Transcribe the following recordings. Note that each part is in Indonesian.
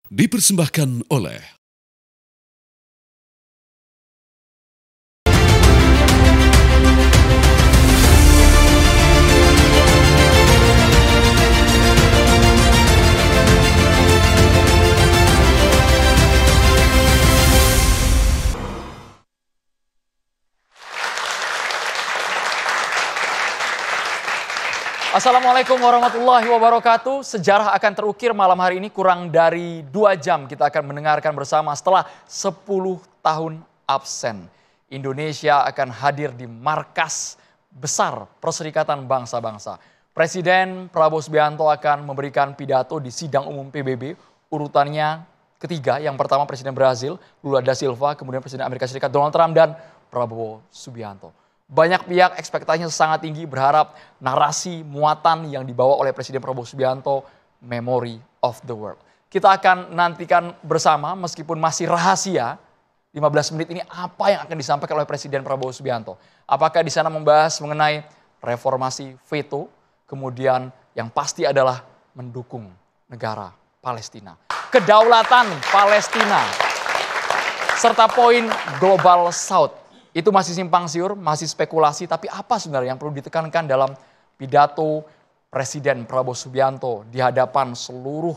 Dipersembahkan oleh Assalamualaikum warahmatullahi wabarakatuh. Sejarah akan terukir malam hari ini kurang dari 2 jam. Kita akan mendengarkan bersama setelah 10 tahun absen. Indonesia akan hadir di markas besar Perserikatan Bangsa-Bangsa. Presiden Prabowo Subianto akan memberikan pidato di sidang umum PBB. Urutannya ketiga, yang pertama Presiden Brazil, Lula da Silva, kemudian Presiden Amerika Serikat Donald Trump, dan Prabowo Subianto. Banyak pihak ekspektasinya sangat tinggi berharap narasi muatan yang dibawa oleh Presiden Prabowo Subianto, Memory of the World. Kita akan nantikan bersama meskipun masih rahasia 15 menit ini apa yang akan disampaikan oleh Presiden Prabowo Subianto. Apakah di sana membahas mengenai reformasi veto, kemudian yang pasti adalah mendukung negara Palestina, kedaulatan Palestina, serta poin Global South. Itu masih simpang siur, masih spekulasi, tapi apa sebenarnya yang perlu ditekankan dalam pidato Presiden Prabowo Subianto di hadapan seluruh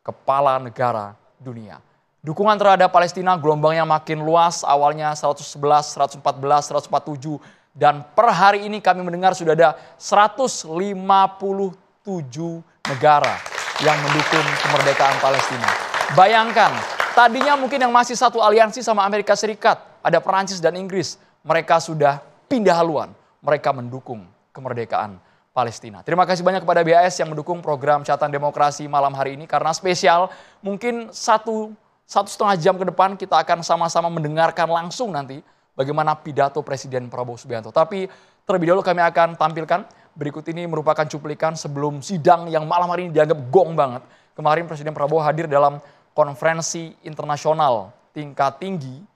kepala negara dunia. Dukungan terhadap Palestina gelombangnya makin luas, awalnya 111, 114, 147, dan per hari ini kami mendengar sudah ada 157 negara yang mendukung kemerdekaan Palestina. Bayangkan, tadinya mungkin yang masih satu aliansi sama Amerika Serikat, ada Perancis dan Inggris, mereka sudah pindah haluan, mereka mendukung kemerdekaan Palestina. Terima kasih banyak kepada BAS yang mendukung program Catatan Demokrasi malam hari ini, karena spesial, mungkin satu setengah jam ke depan kita akan sama-sama mendengarkan langsung nanti bagaimana pidato Presiden Prabowo Subianto. Tapi terlebih dahulu kami akan tampilkan, berikut ini merupakan cuplikan sebelum sidang yang malam hari ini dianggap gong banget. Kemarin Presiden Prabowo hadir dalam konferensi internasional tingkat tinggi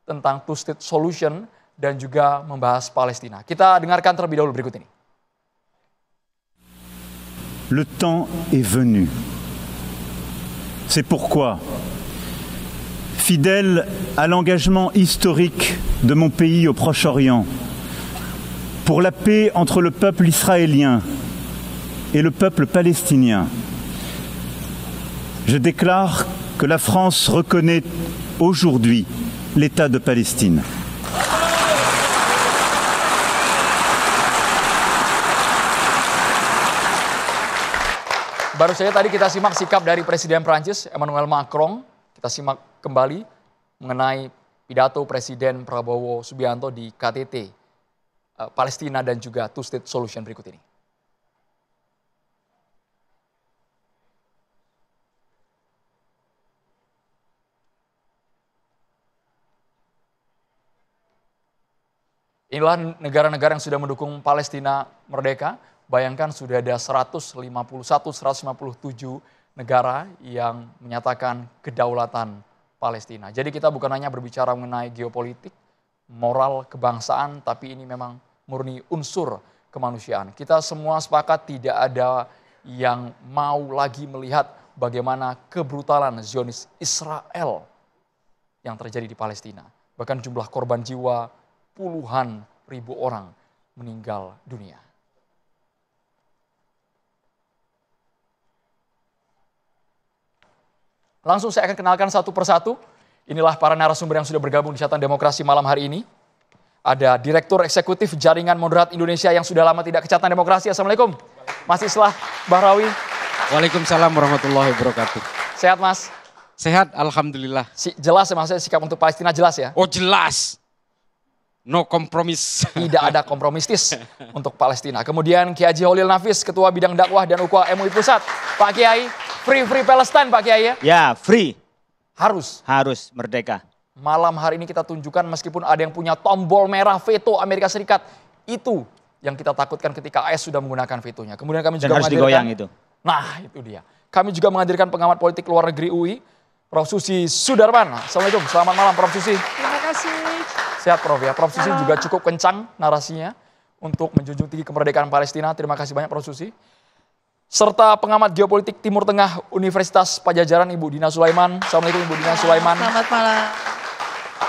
tentang two-state solution dan juga membahas Palestina. Kita dengarkan terlebih dahulu berikut ini. Le temps est venu. C'est pourquoi, fidèle à l'engagement historique de mon pays au Proche-Orient, pour la paix entre le peuple israélien et le peuple palestinien, je déclare que la France reconnaît aujourd'hui l'État de Palestine. Baru saja tadi kita simak sikap dari Presiden Prancis Emmanuel Macron. Kita simak kembali mengenai pidato Presiden Prabowo Subianto di KTT Palestina dan juga two-state solution berikut ini. Inilah negara-negara yang sudah mendukung Palestina merdeka. Bayangkan sudah ada 151, 157 negara yang menyatakan kedaulatan Palestina. Jadi kita bukan hanya berbicara mengenai geopolitik, moral, kebangsaan, tapi ini memang murni unsur kemanusiaan. Kita semua sepakat tidak ada yang mau lagi melihat bagaimana kebrutalan Zionis Israel yang terjadi di Palestina. Bahkan jumlah korban jiwa puluhan ribu orang meninggal dunia. Langsung saya akan kenalkan satu persatu. Inilah para narasumber yang sudah bergabung di Catatan Demokrasi malam hari ini. Ada Direktur Eksekutif Jaringan Moderat Indonesia yang sudah lama tidak ke Catatan Demokrasi. Assalamualaikum, Mas Islah Bahrawi. Waalaikumsalam warahmatullahi wabarakatuh. Sehat, Mas? Sehat, alhamdulillah. Jelas ya Mas, sikap untuk Palestina jelas ya? Oh jelas. No kompromis. Tidak ada kompromistis untuk Palestina. Kemudian Kiai Haji Holil Nafis, Ketua Bidang Dakwah dan Ukhuwah MUI Pusat. Pak Kiai, free Palestine Pak Kiai ya? Ya, free. Harus Merdeka. Malam hari ini kita tunjukkan meskipun ada yang punya tombol merah veto Amerika Serikat. Itu yang kita takutkan ketika AS sudah menggunakan vetonya. Kemudian kami juga harus digoyang itu. Nah itu dia. Kami juga menghadirkan pengamat politik luar negeri UI, Prof. Susi Sudarman. Assalamualaikum, selamat malam Prof. Susi. Terima kasih. Sehat Prof ya. Prof. Susi juga cukup kencang narasinya untuk menjunjung tinggi kemerdekaan Palestina. Terima kasih banyak Prof. Susi. serta pengamat geopolitik Timur Tengah Universitas Pajajaran, Ibu Dina Sulaiman. Assalamualaikum Ibu Dina Sulaiman. Selamat malam.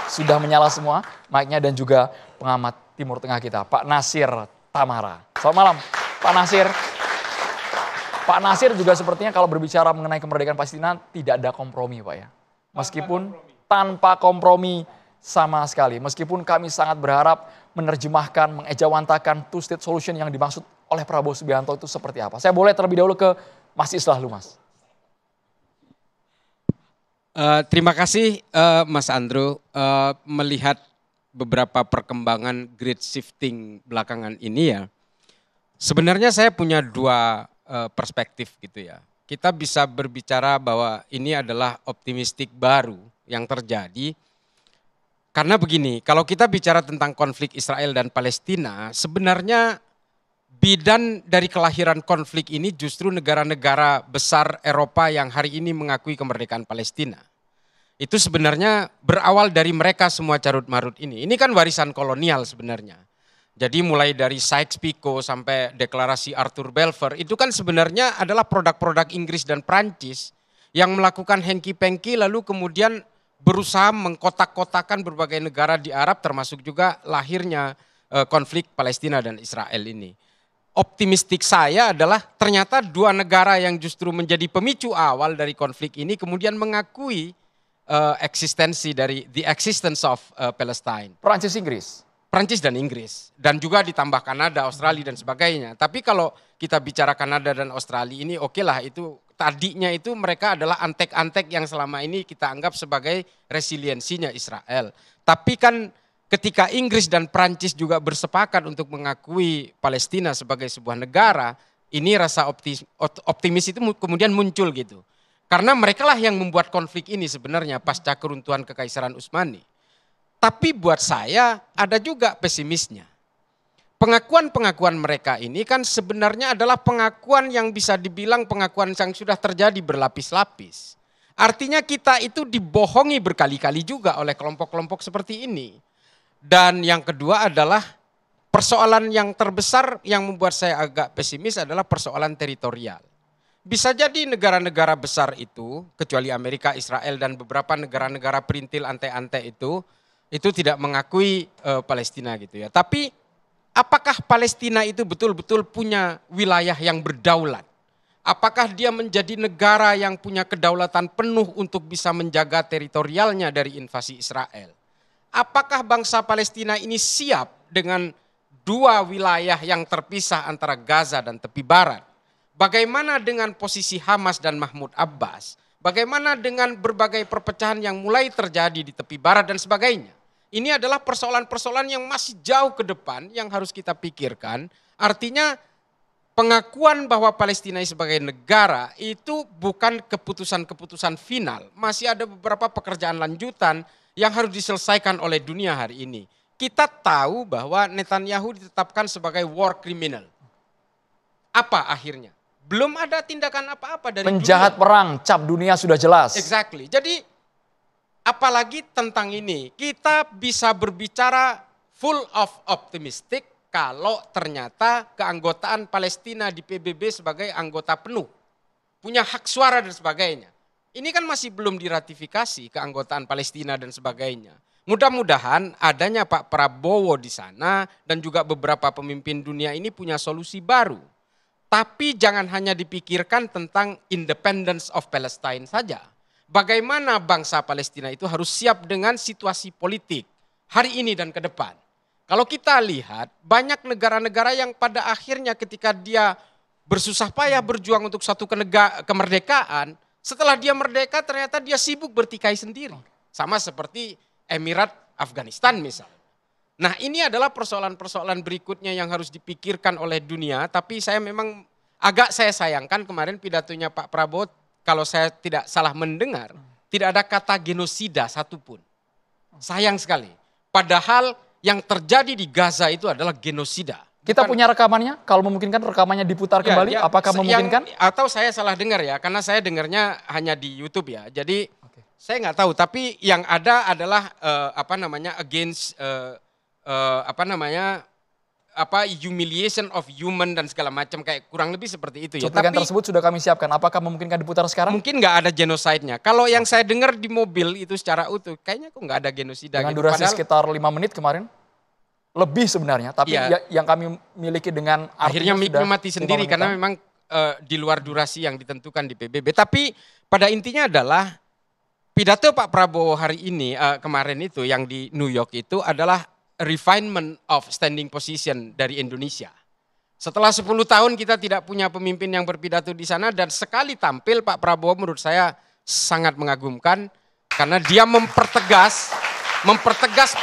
Sudah menyala semua mic-nya, dan juga pengamat Timur Tengah kita, Pak Nasir Tamara. Selamat malam, Pak Nasir. Pak Nasir juga sepertinya kalau berbicara mengenai kemerdekaan Palestina tidak ada kompromi, Pak ya. Meskipun tanpa kompromi sama sekali. Meskipun kami sangat berharap menerjemahkan, mengejawantakan two-state solution yang dimaksud oleh Prabowo Subianto itu seperti apa. Saya boleh terlebih dahulu ke Mas Islah dulu, Mas. Terima kasih Mas Andrew. Melihat beberapa perkembangan grid shifting belakangan ini ya, sebenarnya saya punya dua perspektif gitu ya. Kita bisa berbicara bahwa ini adalah optimistik baru yang terjadi. Karena begini, kalau kita bicara tentang konflik Israel dan Palestina, sebenarnya bidan dari kelahiran konflik ini justru negara-negara besar Eropa yang hari ini mengakui kemerdekaan Palestina. Itu sebenarnya berawal dari mereka semua carut-marut ini. Ini kan warisan kolonial sebenarnya. Jadi mulai dari Sykes-Picot sampai deklarasi Arthur Balfour, itu kan sebenarnya adalah produk-produk Inggris dan Prancis yang melakukan hengki-pengki lalu kemudian berusaha mengkotak-kotakan berbagai negara di Arab, termasuk juga lahirnya konflik Palestina dan Israel ini. Optimistik saya adalah ternyata dua negara yang justru menjadi pemicu awal dari konflik ini kemudian mengakui eksistensi dari the existence of Palestine. Prancis dan Inggris, dan juga ditambah Kanada, Australia dan sebagainya. Tapi kalau kita bicara Kanada dan Australia ini oke lah, itu tadinya itu mereka adalah antek-antek yang selama ini kita anggap sebagai resiliensinya Israel. Tapi kan ketika Inggris dan Prancis juga bersepakat untuk mengakui Palestina sebagai sebuah negara, ini rasa optimis itu kemudian muncul gitu. Karena mereka lah yang membuat konflik ini sebenarnya pasca keruntuhan Kekaisaran Utsmani. Tapi buat saya ada juga pesimisnya. Pengakuan-pengakuan mereka ini kan sebenarnya adalah pengakuan yang bisa dibilang pengakuan yang sudah terjadi berlapis-lapis. Artinya kita itu dibohongi berkali-kali juga oleh kelompok-kelompok seperti ini. Dan yang kedua adalah persoalan yang terbesar yang membuat saya agak pesimis adalah persoalan teritorial. Bisa jadi negara-negara besar itu, kecuali Amerika, Israel dan beberapa negara-negara perintil ante-ante itu tidak mengakui Palestina gitu ya. Tapi apakah Palestina itu betul-betul punya wilayah yang berdaulat? Apakah dia menjadi negara yang punya kedaulatan penuh untuk bisa menjaga teritorialnya dari invasi Israel? Apakah bangsa Palestina ini siap dengan dua wilayah yang terpisah antara Gaza dan tepi barat? Bagaimana dengan posisi Hamas dan Mahmud Abbas? Bagaimana dengan berbagai perpecahan yang mulai terjadi di tepi barat dan sebagainya? Ini adalah persoalan-persoalan yang masih jauh ke depan yang harus kita pikirkan. Artinya pengakuan bahwa Palestina sebagai negara itu bukan keputusan-keputusan final. Masih ada beberapa pekerjaan lanjutan yang harus diselesaikan oleh dunia hari ini. Kita tahu bahwa Netanyahu ditetapkan sebagai war criminal. Apa akhirnya? Belum ada tindakan apa-apa dari penjahat dunia. Perang, cap dunia sudah jelas. Exactly. Jadi apalagi tentang ini, kita bisa berbicara full of optimistic kalau ternyata keanggotaan Palestina di PBB sebagai anggota penuh. Punya hak suara dan sebagainya. Ini kan masih belum diratifikasi keanggotaan Palestina dan sebagainya. Mudah-mudahan adanya Pak Prabowo di sana dan juga beberapa pemimpin dunia ini punya solusi baru. Tapi jangan hanya dipikirkan tentang independence of Palestine saja. Bagaimana bangsa Palestina itu harus siap dengan situasi politik hari ini dan ke depan. Kalau kita lihat banyak negara-negara yang pada akhirnya ketika dia bersusah payah berjuang untuk satu kemerdekaan, setelah dia merdeka ternyata dia sibuk bertikai sendiri. Sama seperti Emirat Afghanistan misalnya. Nah ini adalah persoalan-persoalan berikutnya yang harus dipikirkan oleh dunia. Tapi saya memang agak saya sayangkan kemarin pidatonya Pak Prabowo, kalau saya tidak salah mendengar, tidak ada kata genosida satupun. Sayang sekali. Padahal yang terjadi di Gaza itu adalah genosida. Kita punya rekamannya, kalau memungkinkan rekamannya diputar kembali, apakah memungkinkan? Atau saya salah dengar ya, karena saya dengarnya hanya di YouTube ya. Jadi saya nggak tahu, tapi yang ada adalah against humiliation of human dan segala macam, kayak kurang lebih seperti itu ya. Cuplikan Tapi tersebut sudah kami siapkan. Apakah memungkinkan diputar sekarang? mungkin nggak ada genosidenya. Kalau yang saya dengar di mobil itu secara utuh, kayaknya kok nggak ada genosida. Dengan Gitu. durasi Padahal sekitar 5 menit kemarin. Lebih sebenarnya, tapi Iya. yang kami miliki dengan akhirnya artinya sudah mati 5 sendiri menitan. karena memang di luar durasi yang ditentukan di PBB. Tapi pada intinya adalah pidato Pak Prabowo hari ini, kemarin itu yang di New York itu adalah refinement of standing position dari Indonesia. Setelah 10 tahun kita tidak punya pemimpin yang berpidato di sana, dan sekali tampil Pak Prabowo menurut saya sangat mengagumkan karena dia mempertegas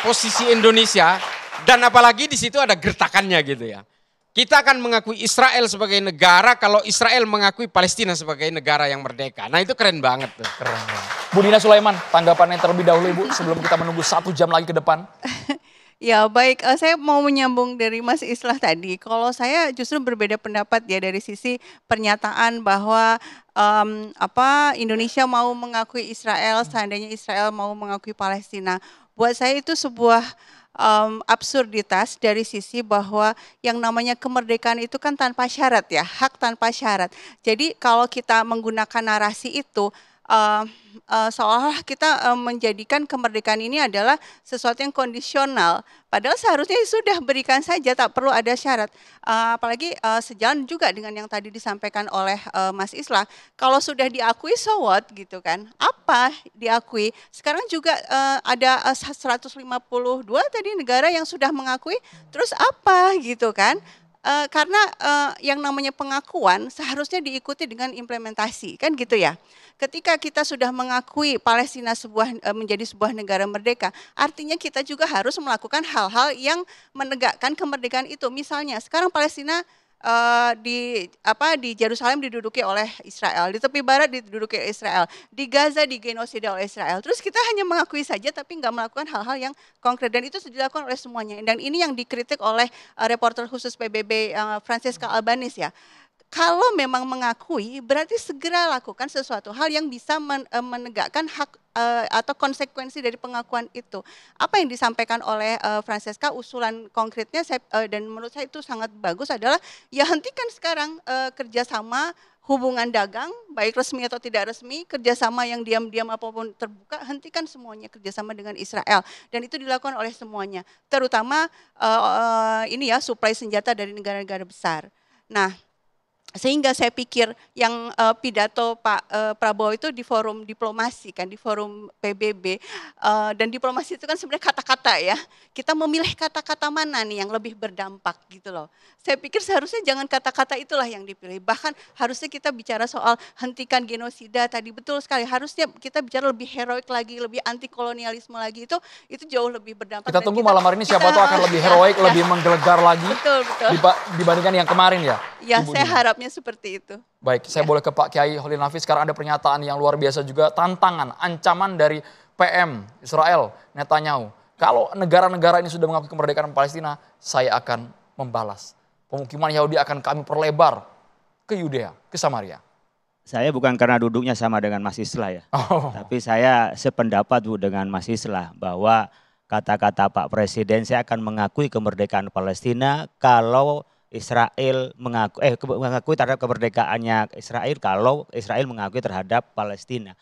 posisi Indonesia, dan apalagi di situ ada gertakannya gitu ya. Kita akan mengakui Israel sebagai negara kalau Israel mengakui Palestina sebagai negara yang merdeka. Nah itu keren banget tuh. Keren banget. Bu Dina Sulaiman, tanggapannya terlebih dahulu Ibu sebelum kita menunggu 1 jam lagi ke depan. Ya baik, saya mau menyambung dari Mas Islah tadi. Kalau saya justru berbeda pendapat ya dari sisi pernyataan bahwa Indonesia mau mengakui Israel, seandainya Israel mau mengakui Palestina. Buat saya itu sebuah absurditas dari sisi bahwa yang namanya kemerdekaan itu kan tanpa syarat ya, hak tanpa syarat. Jadi kalau kita menggunakan narasi itu, seolah kita menjadikan kemerdekaan ini adalah sesuatu yang kondisional. Padahal seharusnya sudah berikan saja, tak perlu ada syarat. Apalagi sejalan juga dengan yang tadi disampaikan oleh Mas Islah. Kalau sudah diakui, so what gitu kan? Apa diakui? Sekarang juga ada 152 tadi negara yang sudah mengakui, terus apa gitu kan? Karena yang namanya pengakuan seharusnya diikuti dengan implementasi, kan gitu ya. Ketika kita sudah mengakui Palestina menjadi sebuah negara merdeka, artinya kita juga harus melakukan hal-hal yang menegakkan kemerdekaan itu. Misalnya sekarang Palestina di Yerusalem diduduki oleh Israel, di tepi barat diduduki oleh Israel, di Gaza digenosida oleh Israel. Terus kita hanya mengakui saja tapi nggak melakukan hal-hal yang konkret, dan itu sudah dilakukan oleh semuanya. Dan ini yang dikritik oleh reporter khusus PBB Francesca Albanese ya. Kalau memang mengakui, berarti segera lakukan sesuatu hal yang bisa menegakkan hak atau konsekuensi dari pengakuan itu. Apa yang disampaikan oleh Francesca, usulan konkretnya dan menurut saya itu sangat bagus adalah ya hentikan sekarang kerjasama hubungan dagang, baik resmi atau tidak resmi, kerjasama yang diam-diam apapun terbuka, hentikan semuanya kerjasama dengan Israel. Dan itu dilakukan oleh semuanya, terutama suplai senjata dari negara-negara besar. Nah, sehingga saya pikir yang pidato Pak Prabowo itu di forum diplomasi kan, di forum PBB, dan diplomasi itu kan sebenarnya kata-kata ya. Kita memilih kata-kata mana nih yang lebih berdampak gitu loh. Saya pikir seharusnya jangan kata-kata itulah yang dipilih. Bahkan harusnya kita bicara soal hentikan genosida tadi, betul sekali. Harusnya kita bicara lebih heroik lagi, lebih anti kolonialisme lagi, itu jauh lebih berdampak. Kita tunggu malam hari ini siapa tahu akan lebih heroik, lebih menggelegar lagi betul. Dibandingkan yang kemarin ya. Ya, Ibu saya Dina. harapnya seperti itu. Baik, saya boleh ke Pak Kiai Holil Nafis. Sekarang ada pernyataan yang luar biasa juga, tantangan, ancaman dari PM Israel, Netanyahu. Kalau negara-negara ini sudah mengakui kemerdekaan Palestina, saya akan membalas. Pemukiman Yahudi akan kami perlebar ke Yudea, ke Samaria. Saya bukan karena duduknya sama dengan Mas Islah ya. Tapi saya sependapat Bu dengan Mas Islah bahwa kata-kata Pak Presiden, saya akan mengakui kemerdekaan Palestina kalau Israel mengakui terhadap kemerdekaannya Israel kalau Israel mengakui terhadap Palestina.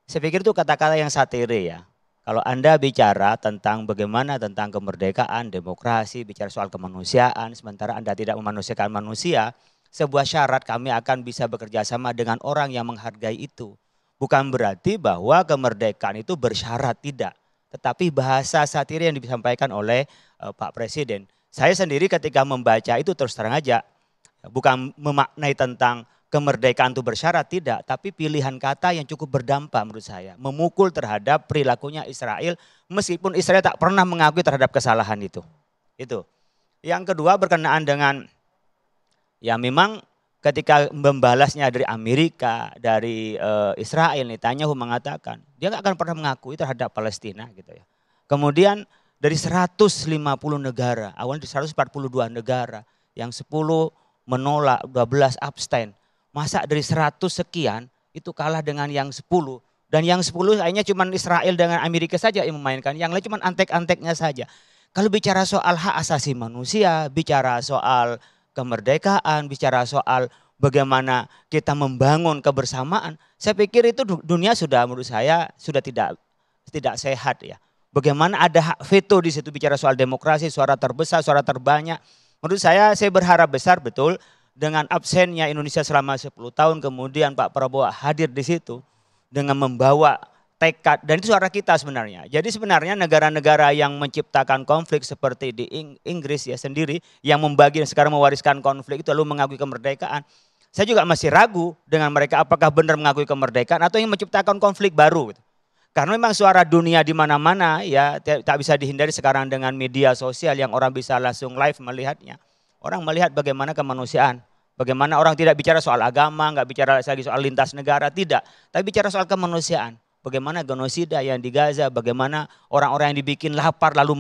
Saya pikir itu kata-kata yang satire ya. Kalau Anda bicara tentang bagaimana tentang kemerdekaan, demokrasi, bicara soal kemanusiaan, sementara Anda tidak memanusiakan manusia, sebuah syarat kami akan bisa bekerja sama dengan orang yang menghargai itu. Bukan berarti bahwa kemerdekaan itu bersyarat, tidak. Tetapi bahasa satire yang disampaikan oleh Pak Presiden. Saya sendiri ketika membaca itu terus terang aja, bukan memaknai tentang kemerdekaan itu bersyarat, tidak. Tapi pilihan kata yang cukup berdampak menurut saya. Memukul terhadap perilakunya Israel, meskipun Israel tak pernah mengakui terhadap kesalahan itu. Itu. Yang kedua berkenaan dengan, ya memang ketika membalasnya dari Amerika, dari Israel, Netanyahu mengatakan, dia gak akan pernah mengakui terhadap Palestina gitu ya. Kemudian dari 150 negara, awalnya di 142 negara, yang 10 menolak, 12 abstain. Masa dari 100 sekian itu kalah dengan yang 10. Dan yang 10 akhirnya cuma Israel dengan Amerika saja yang memainkan, yang lain cuma antek-anteknya saja. kalau bicara soal hak asasi manusia, bicara soal kemerdekaan, bicara soal bagaimana kita membangun kebersamaan, saya pikir itu dunia sudah, menurut saya sudah tidak sehat ya. Bagaimana ada hak veto di situ, bicara soal demokrasi, suara terbesar, suara terbanyak. Menurut saya berharap besar betul dengan absennya Indonesia selama 10 tahun, kemudian Pak Prabowo hadir di situ dengan membawa tekad, dan itu suara kita sebenarnya. Jadi sebenarnya negara-negara yang menciptakan konflik seperti di Inggris ya sendiri, yang membagi dan sekarang mewariskan konflik itu lalu mengakui kemerdekaan. Saya juga masih ragu dengan mereka apakah benar mengakui kemerdekaan atau yang menciptakan konflik baru. Karena memang suara dunia di mana-mana ya tak bisa dihindari sekarang dengan media sosial yang orang bisa langsung live melihatnya. Orang melihat bagaimana kemanusiaan. Bagaimana orang tidak bicara soal agama, nggak bicara lagi soal lintas negara, tidak. Tapi bicara soal kemanusiaan. Bagaimana genosida yang di Gaza, bagaimana orang-orang yang dibikin lapar lalu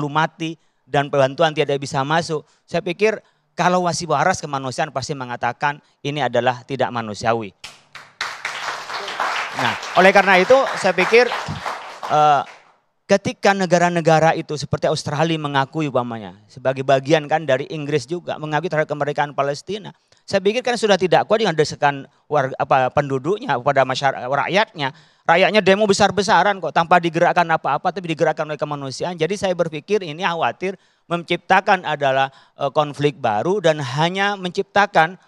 mati dan bantuan tidak bisa masuk. Saya pikir kalau masih waras kemanusiaan pasti mengatakan ini adalah tidak manusiawi. Nah, oleh karena itu saya pikir ketika negara-negara itu seperti Australia mengakui umpamanya sebagai bagian kan dari Inggris juga mengakui terhadap kemerdekaan Palestina. Saya pikir kan sudah tidak kuat dengan desakan penduduknya pada masyarakat rakyatnya. Rakyatnya demo besar-besaran kok tanpa digerakkan apa-apa tapi digerakkan oleh kemanusiaan. Jadi saya berpikir ini khawatir menciptakan adalah konflik baru dan hanya menciptakan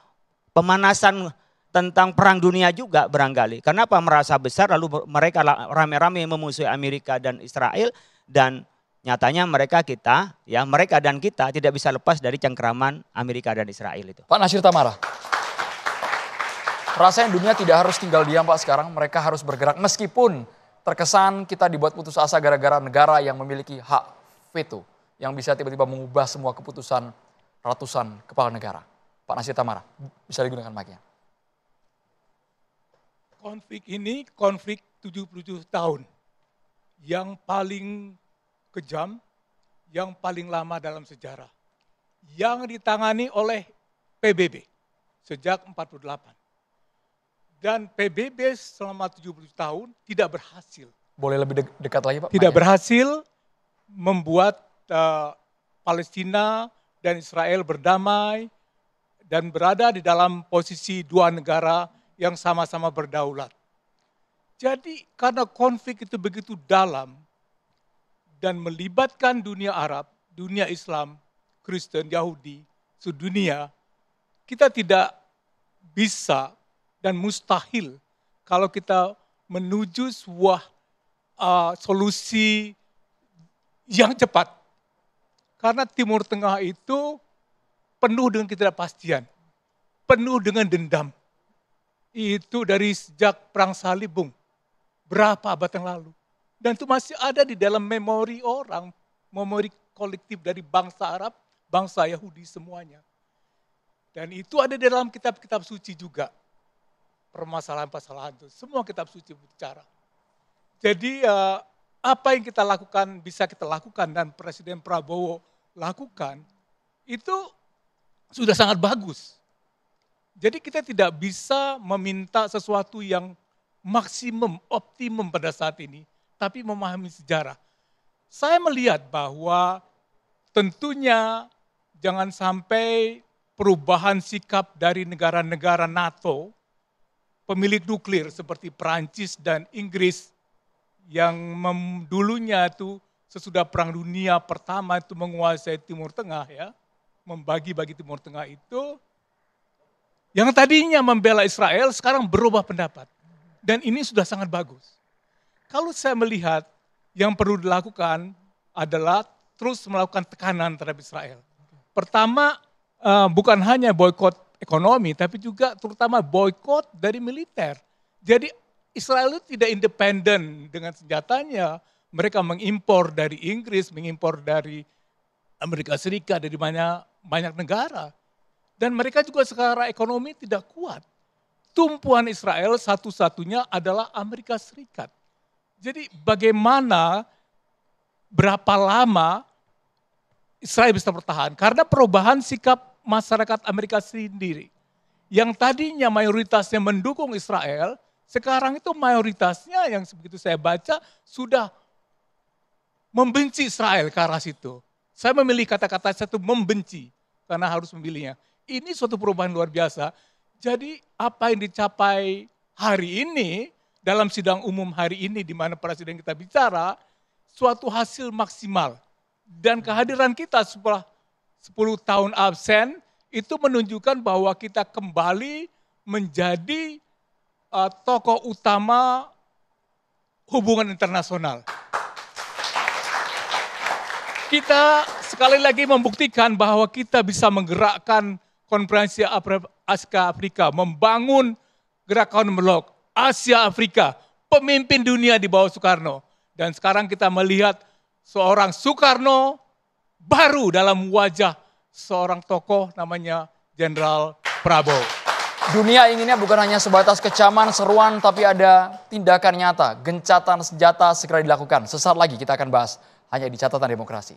pemanasan tentang perang dunia juga barangkali. Kenapa merasa besar lalu mereka rame-rame memusuhi Amerika dan Israel dan nyatanya mereka dan kita tidak bisa lepas dari cengkeraman Amerika dan Israel itu. Pak Nasir Tamara. Rasanya dunia tidak harus tinggal diam Pak sekarang, mereka harus bergerak meskipun terkesan kita dibuat putus asa gara-gara negara yang memiliki hak veto yang bisa tiba-tiba mengubah semua keputusan ratusan kepala negara. Pak Nasir Tamara, bisa digunakan mic-nya. Konflik ini konflik 77 tahun yang paling kejam, yang paling lama dalam sejarah. Yang ditangani oleh PBB sejak 48. Dan PBB selama 70 tahun tidak berhasil. Boleh lebih dekat lagi Pak? Tidak berhasil membuat Palestina dan Israel berdamai dan berada di dalam posisi dua negara yang sama-sama berdaulat. Jadi karena konflik itu begitu dalam dan melibatkan dunia Arab, dunia Islam, Kristen, Yahudi, sedunia, kita tidak bisa dan mustahil kalau kita menuju sebuah solusi yang cepat. Karena Timur Tengah itu penuh dengan ketidakpastian, penuh dengan dendam. Itu dari sejak Perang Salib, Bung. Berapa abad yang lalu. Dan itu masih ada di dalam memori orang, memori kolektif dari bangsa Arab, bangsa Yahudi semuanya. Dan itu ada di dalam kitab-kitab suci juga. Permasalahan-permasalahan itu, semua kitab suci berbicara. Jadi apa yang kita lakukan, bisa kita lakukan dan Presiden Prabowo lakukan, itu sudah sangat bagus. Jadi kita tidak bisa meminta sesuatu yang maksimum, optimum pada saat ini, tapi memahami sejarah. Saya melihat bahwa tentunya jangan sampai perubahan sikap dari negara-negara NATO, pemilik nuklir seperti Perancis dan Inggris yang dulunya itu sesudah Perang Dunia Pertama itu menguasai Timur Tengah ya, membagi-bagi Timur Tengah itu, yang tadinya membela Israel sekarang berubah pendapat. Dan ini sudah sangat bagus. Kalau saya melihat yang perlu dilakukan adalah terus melakukan tekanan terhadap Israel. Pertama, bukan hanya boikot ekonomi, tapi juga terutama boikot dari militer. Jadi Israel itu tidak independen dengan senjatanya. Mereka mengimpor dari Inggris, mengimpor dari Amerika Serikat, dari banyak negara. Dan mereka juga secara ekonomi tidak kuat. Tumpuan Israel satu-satunya adalah Amerika Serikat. Jadi bagaimana, berapa lama Israel bisa bertahan? Karena perubahan sikap masyarakat Amerika sendiri. Yang tadinya mayoritasnya mendukung Israel, sekarang itu mayoritasnya yang begitu saya baca sudah membenci Israel ke arah situ. Saya memilih kata-kata satu membenci karena harus memilihnya. Ini suatu perubahan luar biasa. Jadi apa yang dicapai hari ini, dalam sidang umum hari ini di mana Presiden kita bicara, suatu hasil maksimal. Dan kehadiran kita setelah 10 tahun absen, itu menunjukkan bahwa kita kembali menjadi tokoh utama hubungan internasional. Kita sekali lagi membuktikan bahwa kita bisa menggerakkan konferensi Asia Afrika, membangun gerakan blok Asia Afrika, pemimpin dunia di bawah Soekarno. Dan sekarang kita melihat seorang Soekarno baru dalam wajah seorang tokoh namanya Jenderal Prabowo. Dunia inginnya bukan hanya sebatas kecaman, seruan, tapi ada tindakan nyata. Gencatan senjata segera dilakukan. Sesaat lagi kita akan bahas hanya di Catatan Demokrasi.